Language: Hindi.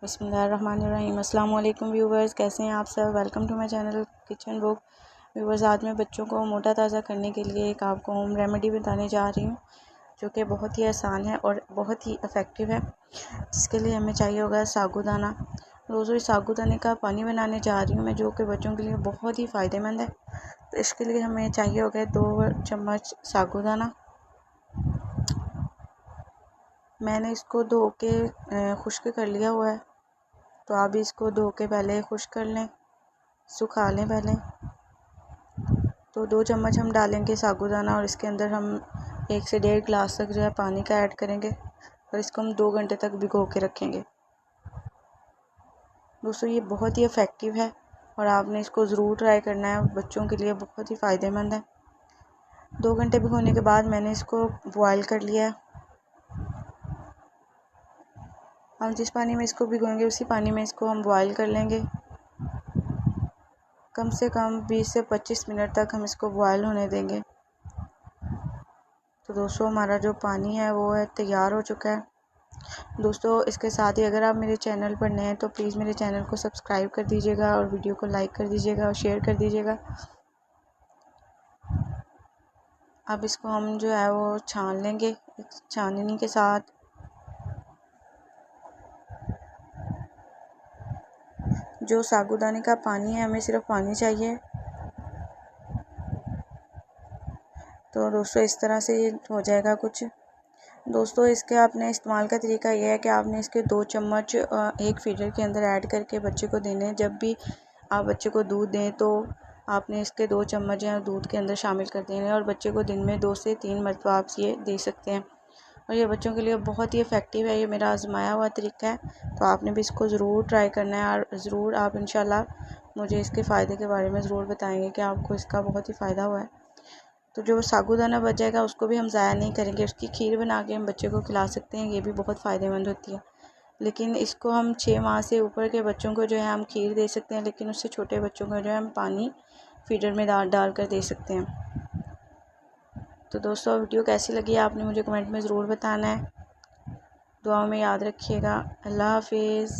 बिस्मिल्लाहिर्रहमानिर्रहीम। अस्सलाम वालेकुम व्यूवर्स, कैसे हैं आप सब। Welcome to my channel kitchen book. Viewers, आज मैं बच्चों को मोटा ताज़ा करने के लिए एक आपको होम रेमेडी बताने जा रही हूँ जो कि बहुत ही आसान है और बहुत ही इफ़ेक्टिव है। जिसके लिए हमें चाहिए होगा साबूदाना। रोज़ साबूदाने का पानी बनाने जा रही हूँ मैं, जो कि बच्चों के लिए बहुत ही फ़ायदेमंद है। तो इसके लिए हमें चाहिए होगा 2 चम्मच साबूदाना। मैंने इसको धो के खुश्क कर लिया हुआ है, तो आप भी इसको धो के पहले खुश्क कर लें, सुखा लें पहले। तो 2 चम्मच हम डालेंगे साबूदाना और इसके अंदर हम 1 से 1.5 गिलास तक जो है पानी का ऐड करेंगे और इसको हम 2 घंटे तक भिगो के रखेंगे। दोस्तों, ये बहुत ही इफ़ेक्टिव है और आपने इसको ज़रूर ट्राई करना है, बच्चों के लिए बहुत ही फ़ायदेमंद है। 2 घंटे भिगोने के बाद मैंने इसको बॉयल कर लिया है। हम जिस पानी में इसको भिगोएंगे उसी पानी में इसको हम बॉयल कर लेंगे। कम से कम 20 से 25 मिनट तक हम इसको बॉयल होने देंगे। तो दोस्तों, हमारा जो पानी है वो है तैयार हो चुका है। दोस्तों, इसके साथ ही अगर आप मेरे चैनल पर नए हैं तो प्लीज़ मेरे चैनल को सब्सक्राइब कर दीजिएगा और वीडियो को लाइक कर दीजिएगा और शेयर कर दीजिएगा। अब इसको हम जो है वो छान लेंगे छाननी के साथ। जो साबूदाने का पानी है, हमें सिर्फ पानी चाहिए। तो दोस्तों, इस तरह से ये हो जाएगा कुछ। दोस्तों, इसके आपने इस्तेमाल का तरीका यह है कि आपने इसके 2 चम्मच एक फीडर के अंदर ऐड करके बच्चे को देने हैं। जब भी आप बच्चे को दूध दें तो आपने इसके 2 चम्मच या दूध के अंदर शामिल कर देने हैं और बच्चे को दिन में 2 से 3 मरतबा आप ये दे सकते हैं और ये बच्चों के लिए बहुत ही इफ़ेक्टिव है। ये मेरा आजमाया हुआ तरीका है, तो आपने भी इसको ज़रूर ट्राई करना है और ज़रूर आप इंशाल्लाह मुझे इसके फ़ायदे के बारे में ज़रूर बताएंगे कि आपको इसका बहुत ही फ़ायदा हुआ है। तो जो साबूदाना बच जाएगा उसको भी हम ज़ाया नहीं करेंगे, उसकी खीर बना के हम बच्चे को खिला सकते हैं। ये भी बहुत फ़ायदेमंद होती है। लेकिन इसको हम 6 माह से ऊपर के बच्चों को जो है हम खीर दे सकते हैं, लेकिन उससे छोटे बच्चों को जो है हम पानी फीडर में डाल कर दे सकते हैं। तो दोस्तों, वीडियो कैसी लगी आपने मुझे कमेंट में ज़रूर बताना है। दुआ में याद रखिएगा। अल्लाह हाफिज़।